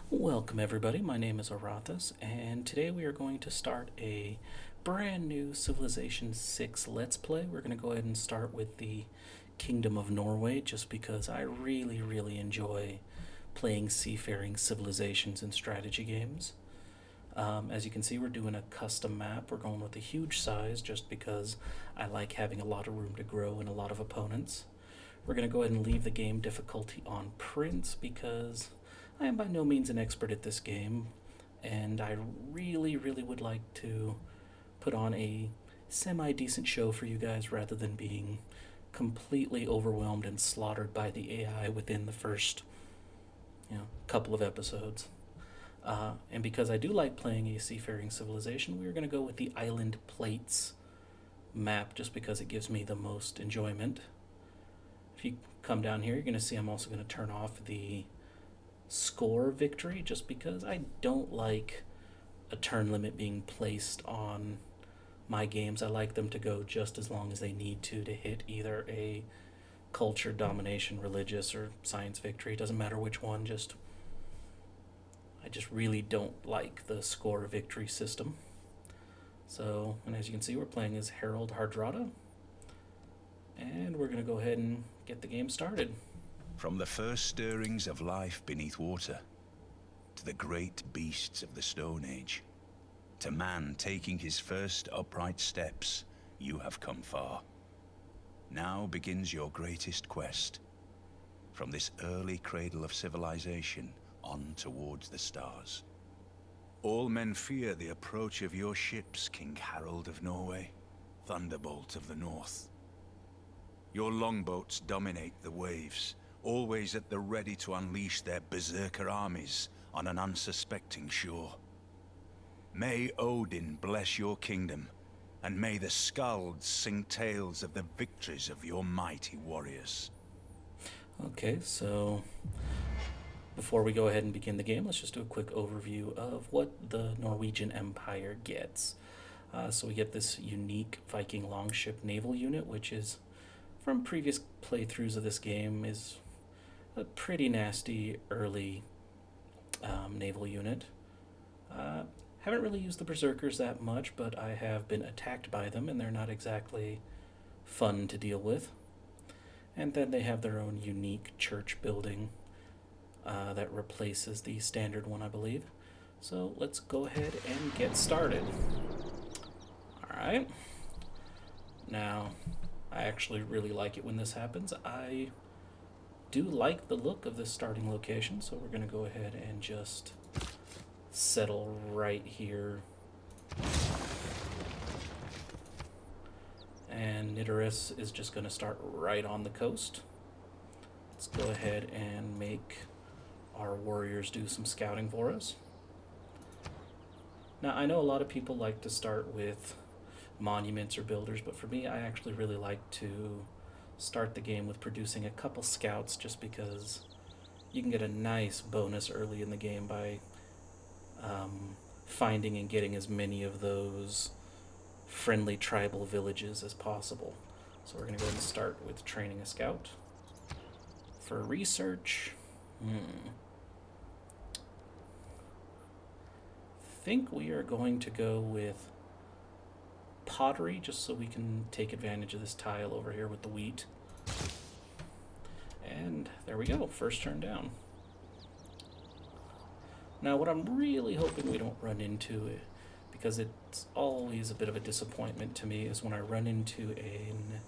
Welcome everybody, my name is Aurathas, and today we are going to start a brand new Civilization 6 Let's Play. We're going to go ahead and start with the Kingdom of Norway, just because I really enjoy playing seafaring civilizations and strategy games. As you can see, we're doing a custom map. We're going with a huge size just because I like having a lot of room to grow and a lot of opponents. We're going to go ahead and leave the game difficulty on Prince because I am by no means an expert at this game, and I really would like to put on a semi-decent show for you guys rather than being completely overwhelmed and slaughtered by the AI within the first, couple of episodes. And because I do like playing a seafaring civilization, we're going to go with the Island Plates map just because it gives me the most enjoyment. If you come down here, you're going to see I'm also going to turn off the score victory just because I don't like a turn limit being placed on my games. I like them to go just as long as they need to hit either a culture, domination, religious, or science victory. It doesn't matter which one, I just really don't like the score victory system. So, and as you can see, we're playing as Harold Hardrada, and we're going to go ahead and get the game started. From the first stirrings of life beneath water, to the great beasts of the Stone Age, to man taking his first upright steps, you have come far. Now begins your greatest quest. From this early cradle of civilization on towards the stars. All men fear the approach of your ships, King Harold of Norway, Thunderbolt of the North. Your longboats dominate the waves, always at the ready to unleash their berserker armies on an unsuspecting shore. May Odin bless your kingdom, and may the skalds sing tales of the victories of your mighty warriors. Okay, so before we go ahead and begin the game, let's just do a quick overview of what the Norwegian Empire gets. So we get this unique Viking longship naval unit, which is, from previous playthroughs of this game, is a pretty nasty early naval unit. Haven't really used the berserkers that much, but I have been attacked by them, and they're not exactly fun to deal with. And then they have their own unique church building that replaces the standard one, I believe. So let's go ahead and get started. Alright. Now, I actually really like it when this happens. I do like the look of this starting location, so we're going to go ahead and just settle right here. And Nidorus is just going to start right on the coast. Let's go ahead and make our warriors do some scouting for us. Now, I know a lot of people like to start with monuments or builders, but for me, I actually really like to start the game with producing a couple scouts just because you can get a nice bonus early in the game by finding and getting as many of those friendly tribal villages as possible. So we're going to go ahead and start with training a scout. For research, I think we are going to go with pottery just so we can take advantage of this tile over here with the wheat. And there we go, first turn down. Now what I'm really hoping we don't run into, because it's always a bit of a disappointment to me, is when I run into an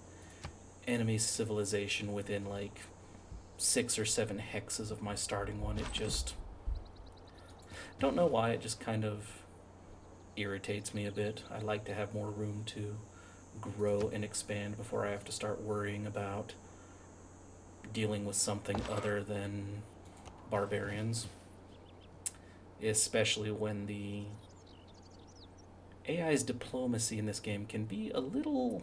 enemy civilization within like 6 or 7 hexes of my starting one. It just, don't know why, it just kind of irritates me a bit. I like to have more room to grow and expand before I have to start worrying about dealing with something other than barbarians. Especially when the AI's diplomacy in this game can be a little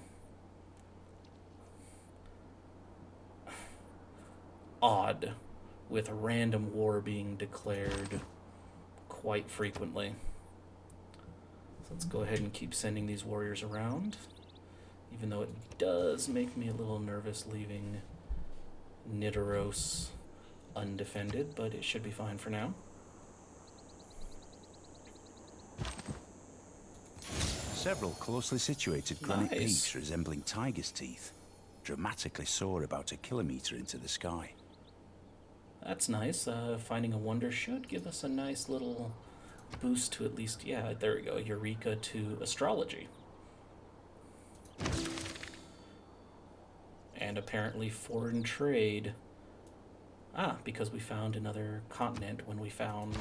odd, with a random war being declared quite frequently. So let's go ahead and keep sending these warriors around, even though it does make me a little nervous leaving Nidoros undefended, but it should be fine for now. several closely situated granite Nice. peaks resembling tiger's teeth, dramatically soar about a kilometer into the sky. That's nice. Finding a wonder should give us a nice little boost to at least, yeah, there we go, Eureka to astrology. And apparently foreign trade. Ah, because we found another continent when we found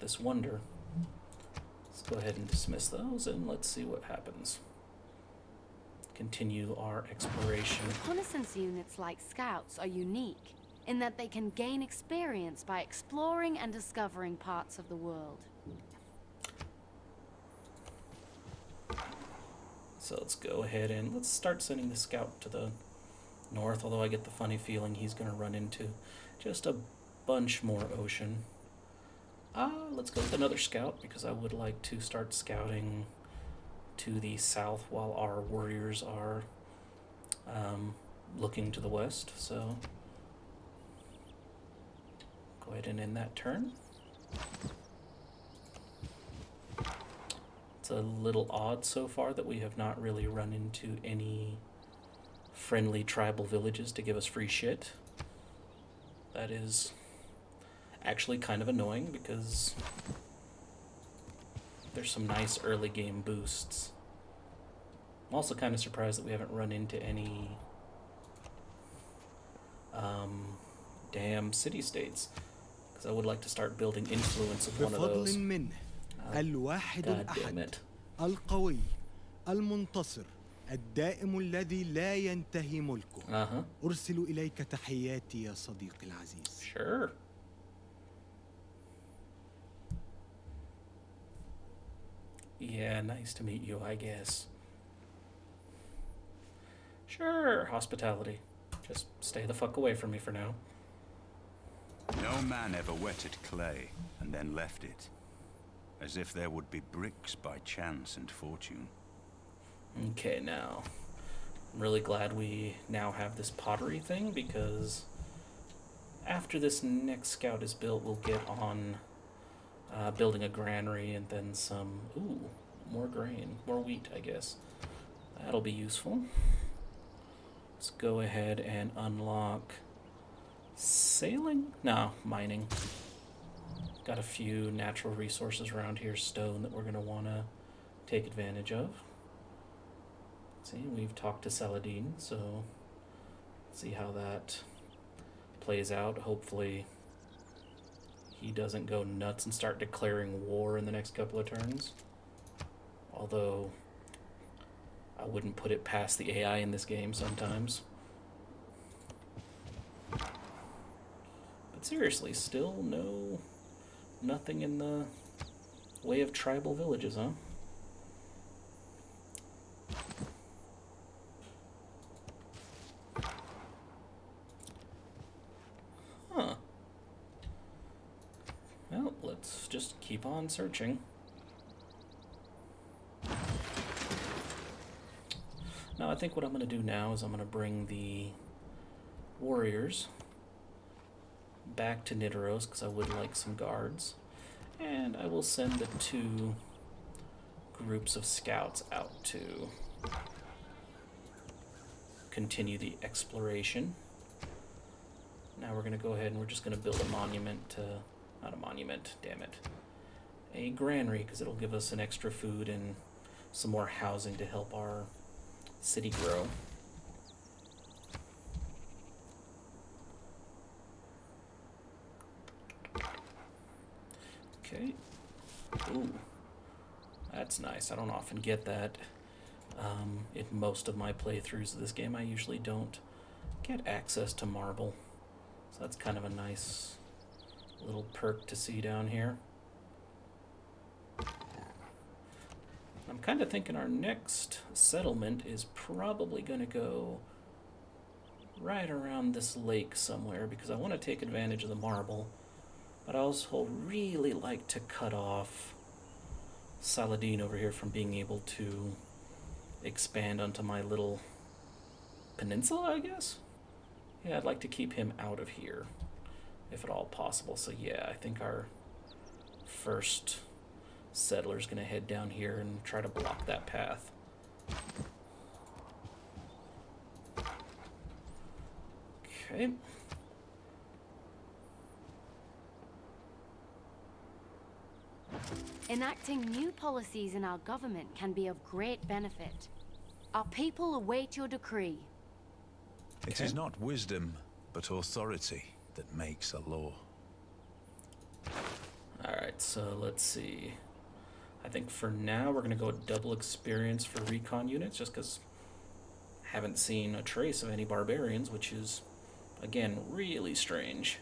this wonder. Let's go ahead and dismiss those and let's see what happens. Continue our exploration. Reconnaissance units like scouts are unique in that they can gain experience by exploring and discovering parts of the world. So let's go ahead and let's start sending the scout to the north, although I get the funny feeling he's going to run into just a bunch more ocean. Let's go with another scout because I would like to start scouting to the south while our warriors are looking to the west. So go ahead and end that turn. It's a little odd so far that we have not really run into any friendly tribal villages to give us free shit. That is actually kind of annoying because there's some nice early game boosts. I'm also kind of surprised that we haven't run into any damn city-states, because I would like to start building influence of one of those. بفضل منه الواحد God damn الأحد it. القوي المنتصر الدائم الذي لا ينتهي ملكه. أرسل إليك تحياتي يا صديقي العزيز. Sure. Yeah, nice to meet you, I guess. Sure, hospitality. Just stay the fuck away from me for now. No man ever wetted clay and then left it, as if there would be bricks by chance and fortune. Okay, now, I'm really glad we now have this pottery thing, because after this next scout is built, we'll get on building a granary and then some, more grain, more wheat, I guess. That'll be useful. Let's go ahead and unlock sailing? No, mining. Got a few natural resources around here, stone, that we're going to want to take advantage of. See, we've talked to Saladin, so let's see how that plays out. Hopefully he doesn't go nuts and start declaring war in the next couple of turns. Although I wouldn't put it past the AI in this game sometimes. But seriously, still nothing in the way of tribal villages, huh? Huh. Well, let's just keep on searching. Now, I think what I'm going to do now is I'm going to bring the warriors back to Nidaros, because I would like some guards. And I will send the 2 groups of scouts out to continue the exploration. Now we're going to go ahead and we're just going to build a monument to... Not a monument, damn it. A granary, because it'll give us an extra food and some more housing to help our city grow. Okay. Ooh. That's nice. I don't often get that in most of my playthroughs of this game. I usually don't get access to marble. So that's kind of a nice little perk to see down here. I'm kind of thinking our next settlement is probably going to go right around this lake somewhere, because I want to take advantage of the marble, but I also really like to cut off Saladin over here from being able to expand onto my little peninsula, I guess? Yeah, I'd like to keep him out of here, if at all possible. So yeah, I think our first settler's going to head down here and try to block that path. Okay. Enacting new policies in our government can be of great benefit. Our people await your decree. It is not wisdom, but authority that makes a law. Alright, so let's see. I think for now we're going to go with double experience for recon units, just because I haven't seen a trace of any barbarians, which is, again, really strange.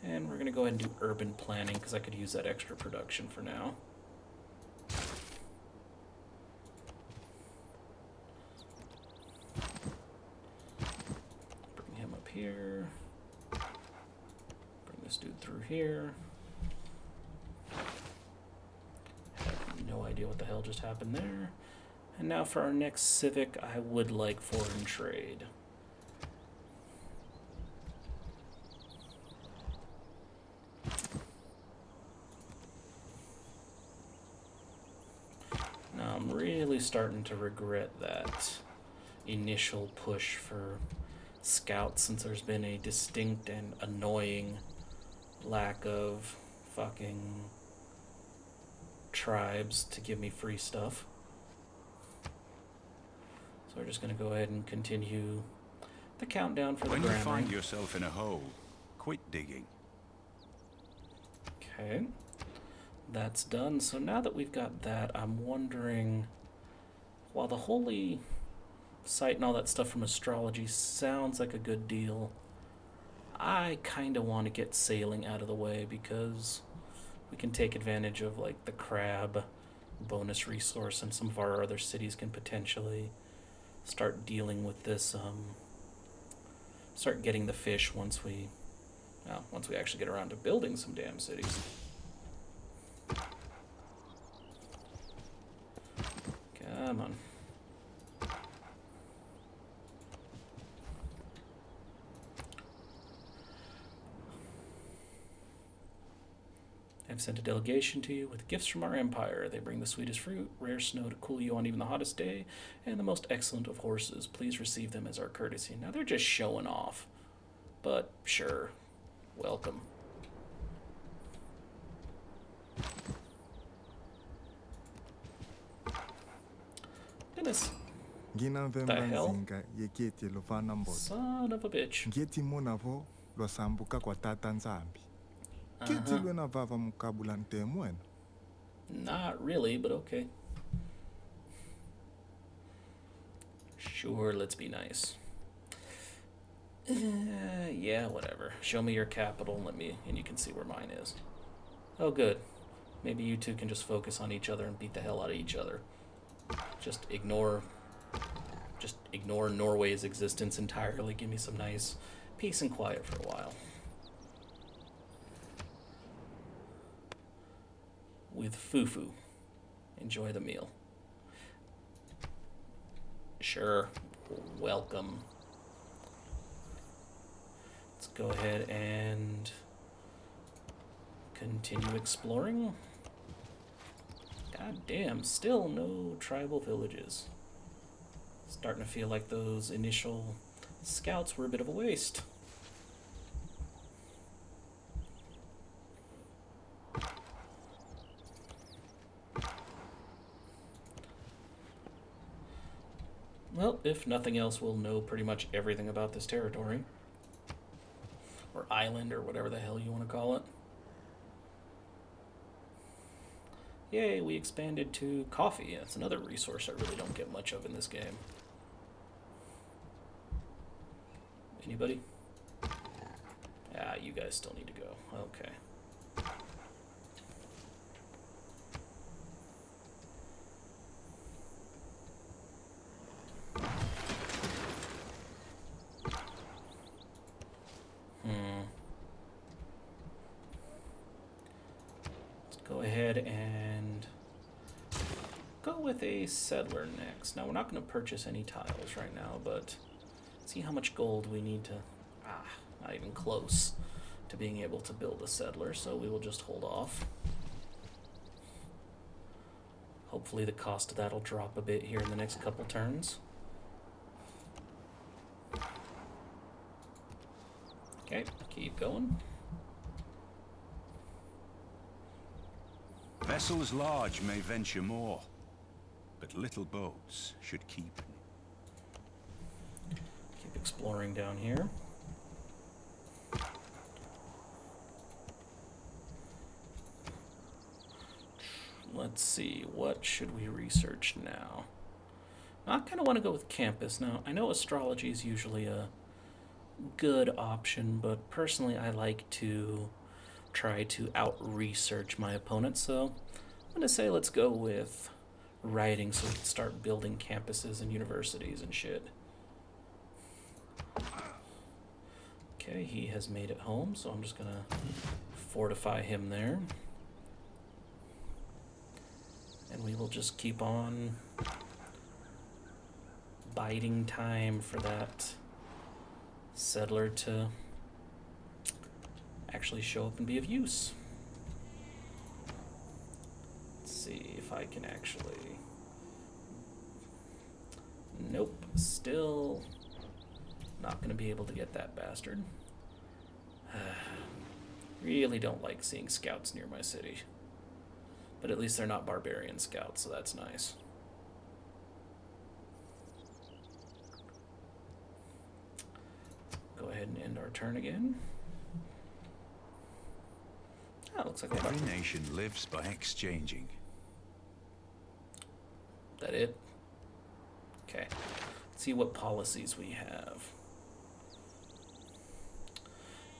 And we're going to go ahead and do urban planning, because I could use that extra production for now. Bring him up here. Bring this dude through here. No idea what the hell just happened there. And now for our next civic, I would like foreign trade. Now I'm really starting to regret that initial push for scouts, since there's been a distinct and annoying lack of fucking tribes to give me free stuff. So we're just going to go ahead and continue the countdown for the When you grammar. find yourself in a hole, quit digging. Okay, that's done. So now that we've got that, I'm wondering, while the holy site and all that stuff from astrology sounds like a good deal, I kind of want to get sailing out of the way, because we can take advantage of like the crab bonus resource, and some of our other cities can potentially start dealing with this, start getting the fish once we actually get around to building some damn cities. Come on. I've sent a delegation to you with gifts from our empire. They bring the sweetest fruit, rare snow to cool you on even the hottest day, and the most excellent of horses. Please receive them as our courtesy. Now they're just showing off, but sure, welcome. Goodness. The hell? Son of a bitch. Not really, but okay. Sure, let's be nice. Yeah, whatever. Show me your capital and you can see where mine is. Oh, good. Maybe you two can just focus on each other and beat the hell out of each other. Just ignore Norway's existence entirely. Give me some nice peace and quiet for a while. With fufu. Enjoy the meal. Sure. Welcome. Let's go ahead and continue exploring. God damn, still no tribal villages. Starting to feel like those initial scouts were a bit of a waste. Well, if nothing else, we'll know pretty much everything about this territory. Or island, or whatever the hell you want to call it. Yay, we expanded to coffee. That's another resource I really don't get much of in this game. Anybody? Ah, you guys still need to go. Okay. Go ahead and go with a settler next. Now, we're not going to purchase any tiles right now, but see how much gold we need to... not even close to being able to build a settler, so we will just hold off. Hopefully the cost of that'll drop a bit here in the next couple turns. Okay, keep going. Vessels large may venture more, but little boats should keep. Keep exploring down here. Let's see, what should we research now? I kind of want to go with campus. Now, I know astrology is usually a good option, but personally I like to try to out-research my opponent, so I'm going to say let's go with writing so we can start building campuses and universities and shit. Okay, he has made it home, so I'm just going to fortify him there. And we will just keep on biding time for that settler to actually show up and be of use. Let's see if I can actually... Nope, still not going to be able to get that bastard. Really don't like seeing scouts near my city. But at least they're not barbarian scouts, so that's nice. Go ahead and end our turn again. Oh, looks like every nation lives by exchanging. That it? Okay. Let's see what policies we have.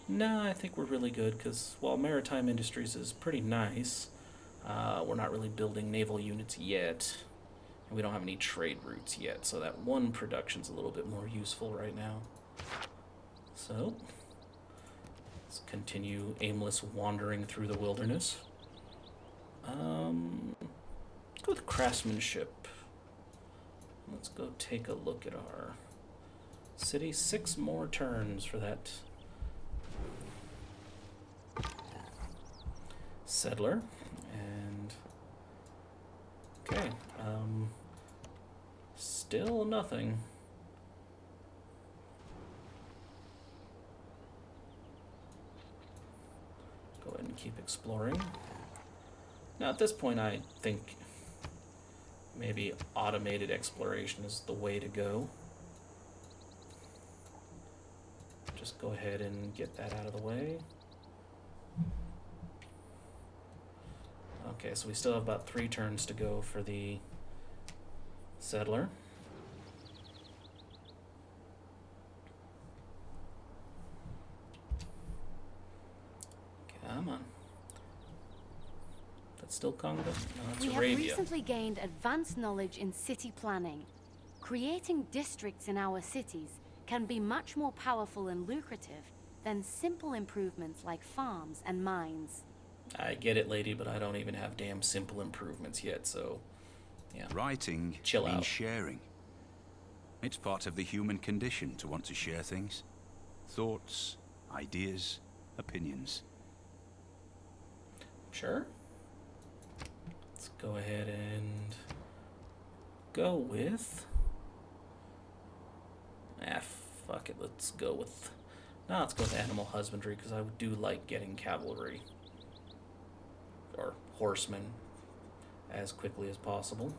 No, I think we're really good, because while maritime industries is pretty nice, we're not really building naval units yet, and we don't have any trade routes yet, so that one production's a little bit more useful right now. So, let's continue aimless wandering through the wilderness. Let's go with craftsmanship. Let's go take a look at our city. 6 more turns for that settler. And okay, still nothing. Go ahead and keep exploring. Now at this point I think maybe automated exploration is the way to go. Just go ahead and get that out of the way. Okay, so we still have about 3 turns to go for the settler. Come on. That's still Congo? No, that's We Arabia. have recently gained advanced knowledge in city planning. Creating districts in our cities can be much more powerful and lucrative than simple improvements like farms and mines. I get it, lady, but I don't even have damn simple improvements yet, so yeah. Writing Chill means out. sharing. It's part of the human condition to want to share things. Thoughts, ideas, opinions. Sure. Let's go ahead and go with... fuck it, let's go with... No, let's go with animal husbandry, because I do like getting cavalry. Or horsemen as quickly as possible.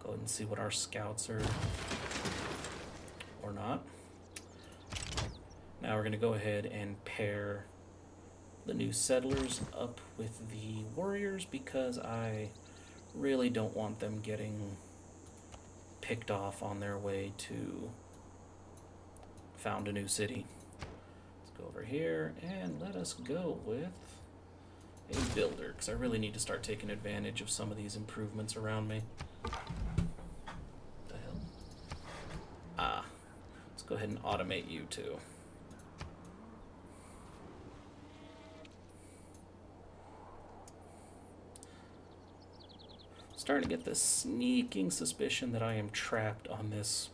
Go ahead and see what our scouts are or not. Now we're going to go ahead and pair the new settlers up with the warriors, because I really don't want them getting picked off on their way to found a new city. Go over here and let us go with a builder, because I really need to start taking advantage of some of these improvements around me. What the hell? Let's go ahead and automate you too. Starting to get this sneaking suspicion that I am trapped on this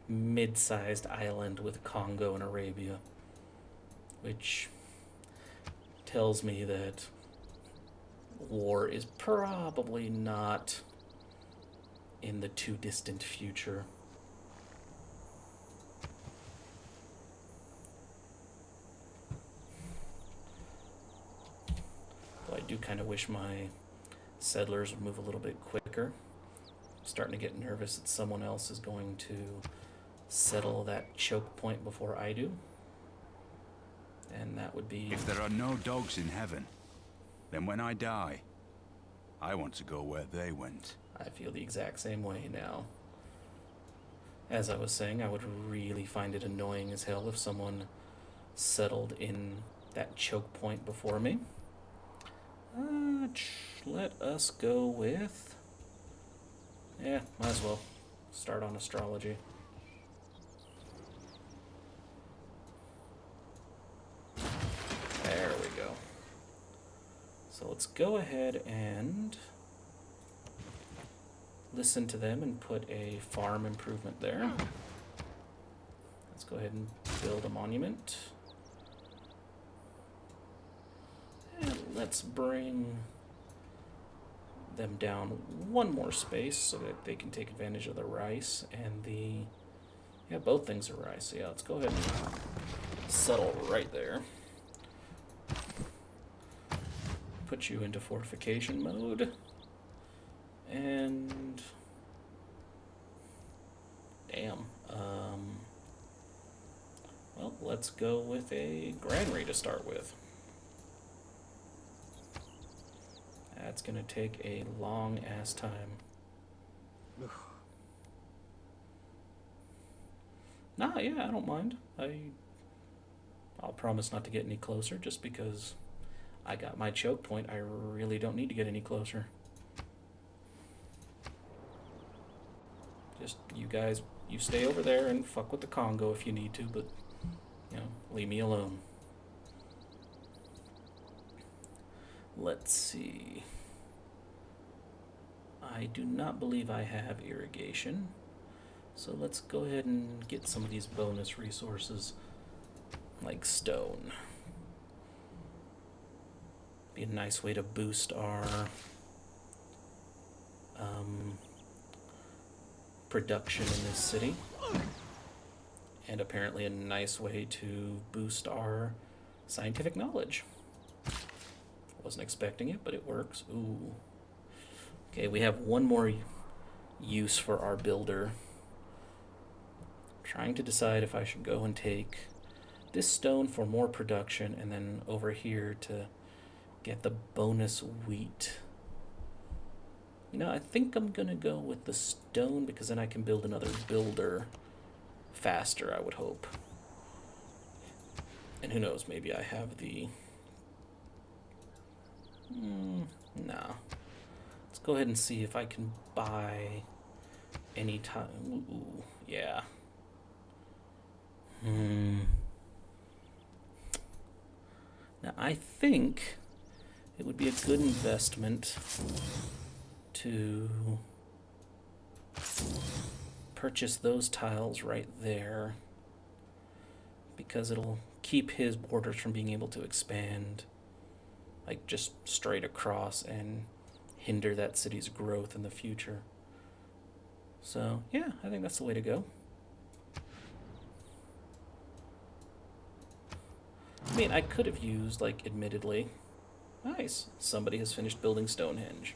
mid-sized island with Congo and Arabia, which tells me that war is probably not in the too distant future. Though I do kind of wish my settlers would move a little bit quicker. I'm starting to get nervous that someone else is going to settle that choke point before I do. And that would be... If there are no dogs in heaven, then when I die, I want to go where they went. I feel the exact same way now. As I was saying, I would really find it annoying as hell if someone settled in that choke point before me. Let us go with... Yeah, might as well start on astrology. There we go. So let's go ahead and listen to them and put a farm improvement there. Let's go ahead and build a monument. And let's bring them down one more space so that they can take advantage of the rice and the... Yeah, both things are rice. So yeah, let's go ahead and settle right there. Put you into fortification mode. And... Damn. Well, let's go with a granary to start with. That's gonna take a long ass time. Nah, yeah, I don't mind. I'll promise not to get any closer just because I got my choke point. I really don't need to get any closer. Just you guys, you stay over there and fuck with the Congo if you need to, but you know, leave me alone. Let's see. I do not believe I have irrigation. So let's go ahead and get some of these bonus resources, like stone. Be a nice way to boost our production in this city. And apparently a nice way to boost our scientific knowledge. Wasn't expecting it, but it works. Ooh. Okay, we have one more use for our builder. Trying to decide if I should go and take this stone for more production and then over here to get the bonus wheat. You know, I think I'm gonna go with the stone because then I can build another builder faster, I would hope. And who knows, maybe I have the... Nah. Let's go ahead and see if I can buy any time. Ooh, yeah. Now, I think it would be a good investment to purchase those tiles right there because it'll keep his borders from being able to expand like just straight across and hinder that city's growth in the future. So yeah, I think that's the way to go. I mean, I could have used, like, admittedly... Nice. Somebody has finished building Stonehenge.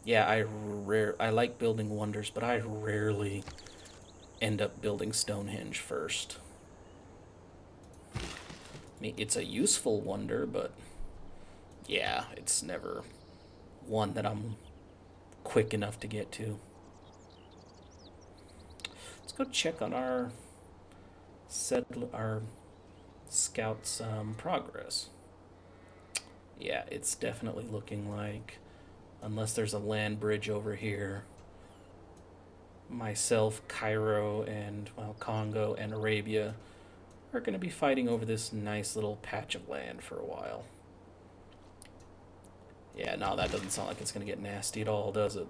Yeah, I like building wonders, but I rarely end up building Stonehenge first. I mean, it's a useful wonder, but... Yeah, it's never one that I'm quick enough to get to. Let's go check on our scouts' progress. Yeah, it's definitely looking like, unless there's a land bridge over here, myself, Cairo, and, well, Congo and Arabia are going to be fighting over this nice little patch of land for a while. Yeah, no, that doesn't sound like it's going to get nasty at all, does it?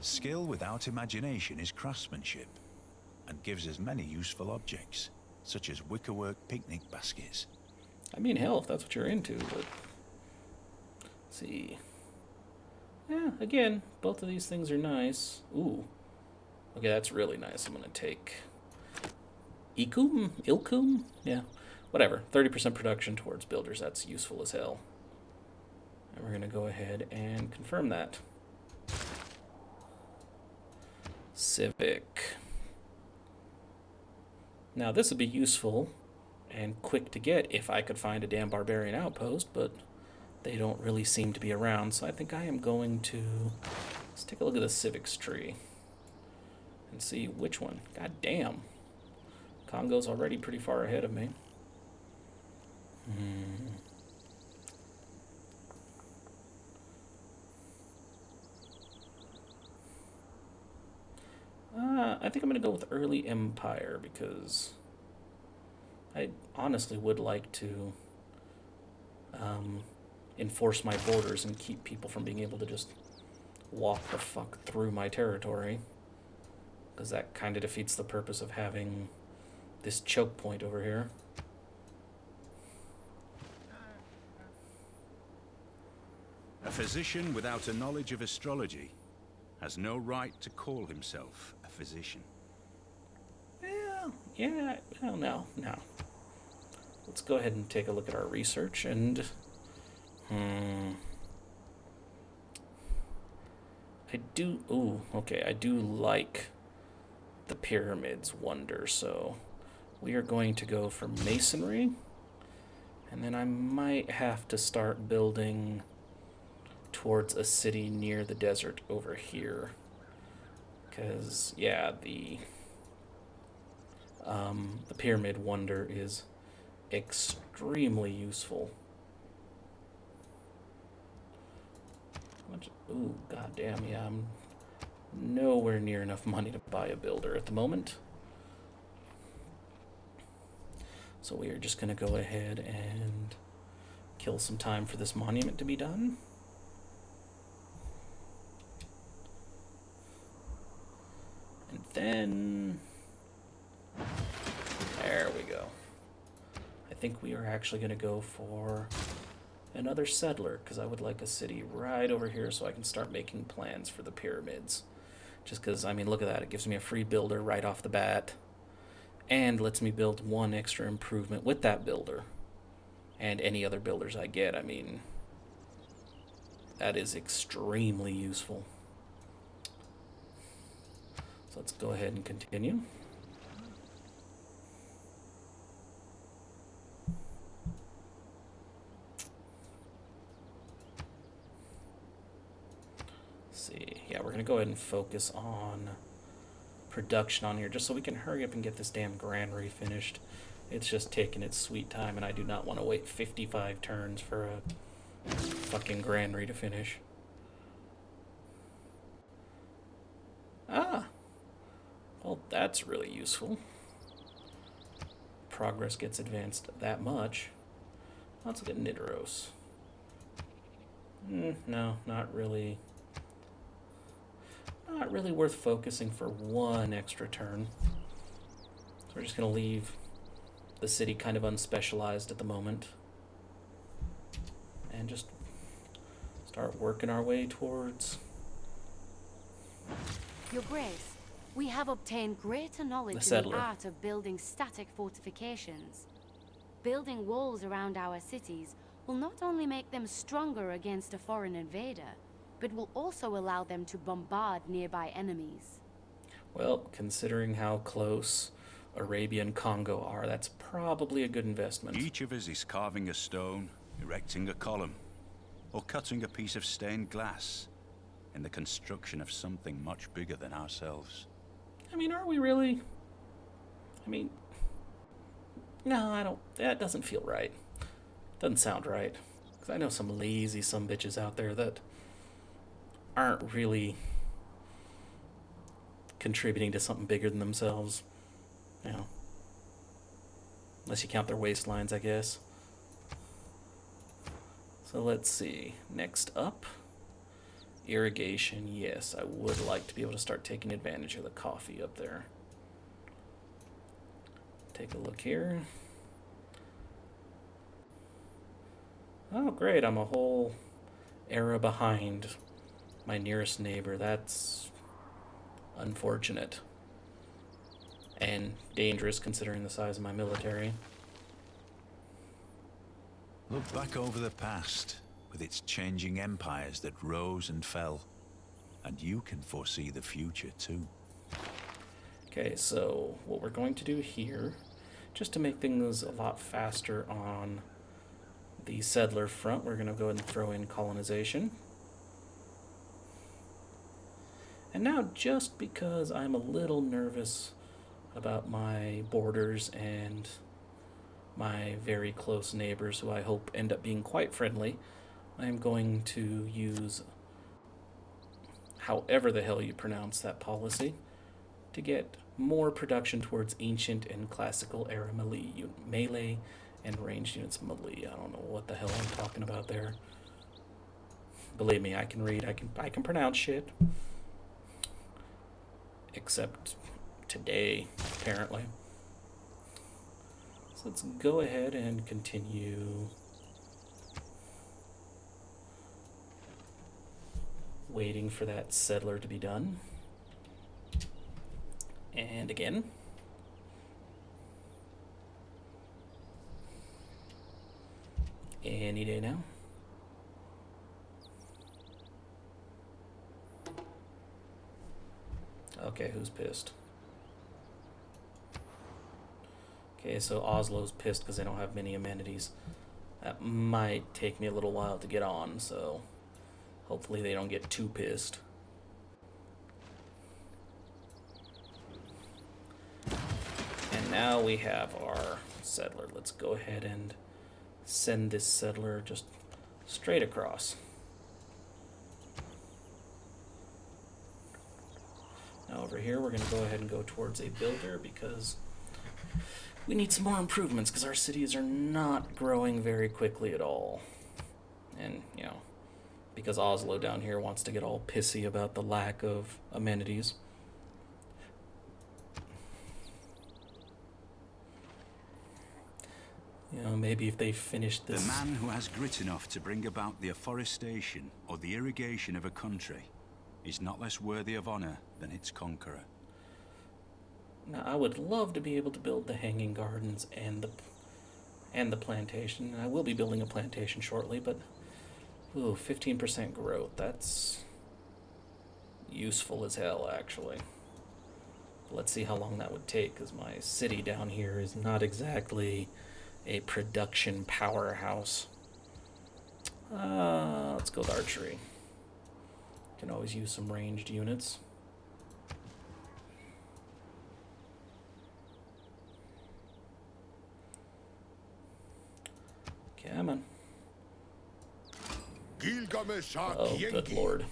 Skill without imagination is craftsmanship, and gives us many useful objects, such as wickerwork picnic baskets. I mean, hell, if that's what you're into, but... Let's see. Yeah, again, both of these things are nice. Ooh. Okay, that's really nice. I'm going to take... Ilkum? Yeah, whatever. 30% production towards builders. That's useful as hell. And we're going to go ahead and confirm that. Civic. Now, this would be useful and quick to get if I could find a damn barbarian outpost, but they don't really seem to be around, so I think I am going to... Let's take a look at the civics tree and see which one. God damn. Congo's already pretty far ahead of me. I think I'm going to go with early empire because I honestly would like to enforce my borders and keep people from being able to just walk the fuck through my territory, because that kind of defeats the purpose of having this choke point over here. A physician without a knowledge of astrology has no right to call himself a physician. Well, no. Let's go ahead and take a look at our research and... I do like the pyramids wonder, so we are going to go for masonry, and then I might have to start building towards a city near the desert over here, because yeah, the pyramid wonder is extremely useful. Ooh, goddamn, yeah, I'm nowhere near enough money to buy a builder at the moment. So we are just going to go ahead and kill some time for this monument to be done. And then... There we go. I think we are actually going to go for another settler, because I would like a city right over here so I can start making plans for the pyramids. Just because, I mean, look at that. It gives me a free builder right off the bat, and lets me build one extra improvement with that builder. And any other builders I get, I mean, that is extremely useful. So let's go ahead and continue. We're going to go ahead and focus on production on here, just so we can hurry up and get this damn granary finished. It's just taking its sweet time, and I do not want to wait 55 turns for a fucking granary to finish. Ah! Well, that's really useful. Progress gets advanced that much. Let's look at Nidaros. No, not really. Not really worth focusing for one extra turn. So we're just going to leave the city kind of unspecialized at the moment. And just start working our way towards... Your Grace, we have obtained greater knowledge in the art of building static fortifications. Building walls around our cities will not only make them stronger against a foreign invader, but will also allow them to bombard nearby enemies. Well, considering how close Arabia and Congo are, that's probably a good investment. Each of us is carving a stone, erecting a column, or cutting a piece of stained glass in the construction of something much bigger than ourselves. I mean, are we really? I mean, no, I don't. That doesn't feel right. Doesn't sound right. Because I know some lazy sumbitches out there that aren't really contributing to something bigger than themselves. You know, unless you count their waistlines, I guess. So let's see. Next up, irrigation. Yes, I would like to be able to start taking advantage of the coffee up there. Take a look here. Oh, great, I'm a whole era behind my nearest neighbor. That's unfortunate. And dangerous considering the size of my military. Look back over the past, with its changing empires that rose and fell. And you can foresee the future too. Okay, so what we're going to do here, just to make things a lot faster on the settler front, we're going to go ahead and throw in colonization. And now, just because I'm a little nervous about my borders and my very close neighbors, who I hope end up being quite friendly, I'm going to use however the hell you pronounce that policy to get more production towards ancient and classical era melee and ranged units. Melee, I don't know what the hell I'm talking about there. Believe me, I can read, I can pronounce shit. Except today, apparently. So let's go ahead and continue waiting for that settler to be done. And again. Any day now. Okay, who's pissed? Okay, so Oslo's pissed because they don't have many amenities. That might take me a little while to get on, so hopefully they don't get too pissed. And now we have our settler. Let's go ahead and send this settler just straight across. Now over here we're going to go ahead and go towards a builder because we need some more improvements because our cities are not growing very quickly at all. And, you know, because Oslo down here wants to get all pissy about the lack of amenities. You know, maybe if they finish this... The man who has grit enough to bring about the afforestation or the irrigation of a country is not less worthy of honor than its conqueror. Now, I would love to be able to build the hanging gardens and the plantation. I will be building a plantation shortly, but ooh, 15% growth. That's useful as hell, actually. Let's see how long that would take, because my city down here is not exactly a production powerhouse. Let's go with archery. Can always use some ranged units. Come on. Oh, good lord.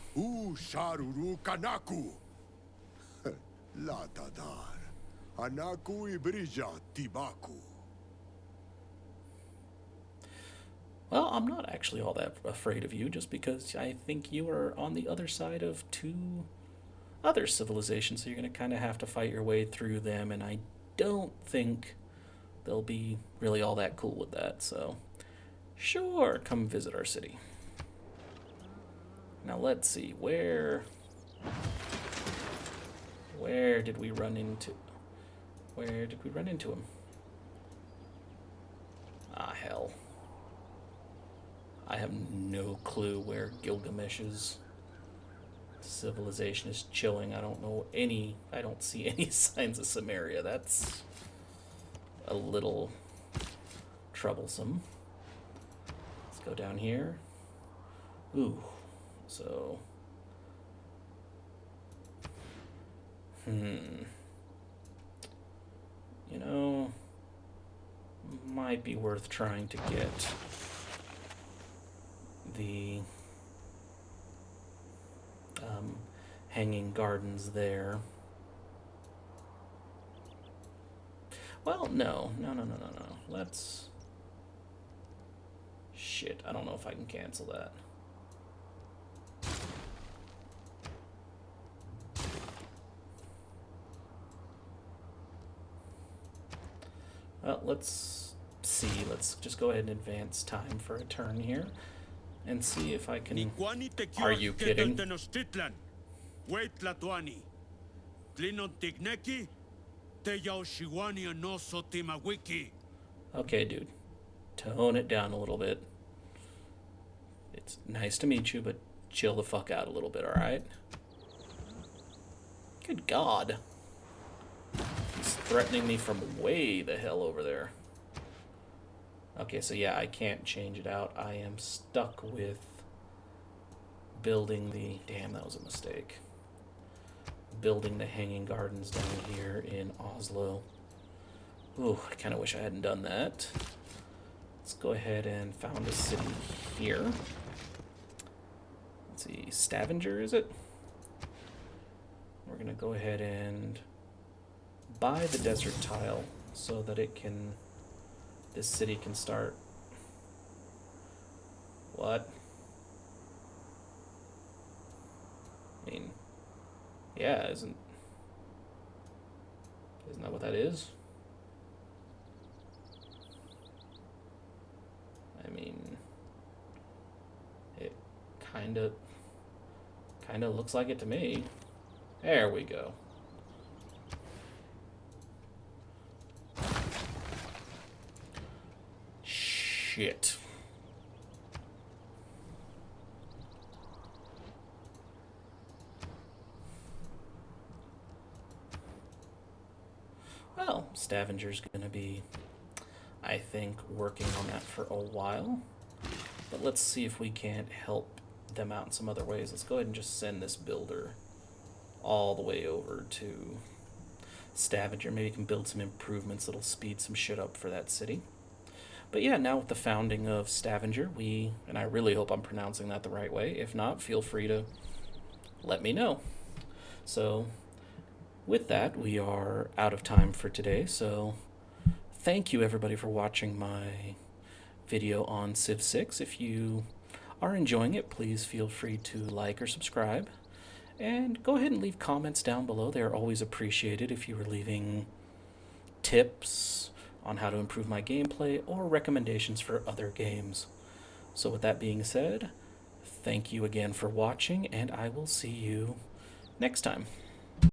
Well, I'm not actually all that afraid of you, just because I think you are on the other side of two other civilizations, so you're going to kind of have to fight your way through them, and I don't think they'll be really all that cool with that, so sure, come visit our city. Now let's see, where did we run into? Where did we run into him? Ah, hell. I have no clue where Gilgamesh's civilization is chilling. I don't see any signs of Samaria. That's a little troublesome. Let's go down here. Ooh, so... You know, might be worth trying to get the hanging gardens there. Well, no. Let's... Shit, I don't know if I can cancel that. Well, let's see. Let's just go ahead and advance time for a turn here and see if I can... Are you kidding? Okay, dude. Tone it down a little bit. It's nice to meet you, but chill the fuck out a little bit, alright? Good God. He's threatening me from way the hell over there. Okay, so yeah, I can't change it out. I am stuck with building the... Damn, that was a mistake. Building the hanging gardens down here in Oslo. Ooh, I kind of wish I hadn't done that. Let's go ahead and found a city here. Let's see, Stavanger, is it? We're going to go ahead and buy the desert tile so that it can... This city can start... What? I mean, yeah, isn't that what that is? I mean, it kind of looks like it to me. There we go. Shit. Well, Stavanger's gonna be, I think, working on that for a while. But let's see if we can't help them out in some other ways. Let's go ahead and just send this builder all the way over to Stavanger. Maybe we can build some improvements that'll speed some shit up for that city. But yeah, now with the founding of Stavanger, and I really hope I'm pronouncing that the right way. If not, feel free to let me know. So with that, we are out of time for today. So thank you everybody for watching my video on Civ 6. If you are enjoying it, please feel free to like or subscribe. And go ahead and leave comments down below. They are always appreciated if you are leaving tips on how to improve my gameplay or recommendations for other games. So with that being said, thank you again for watching, and I will see you next time.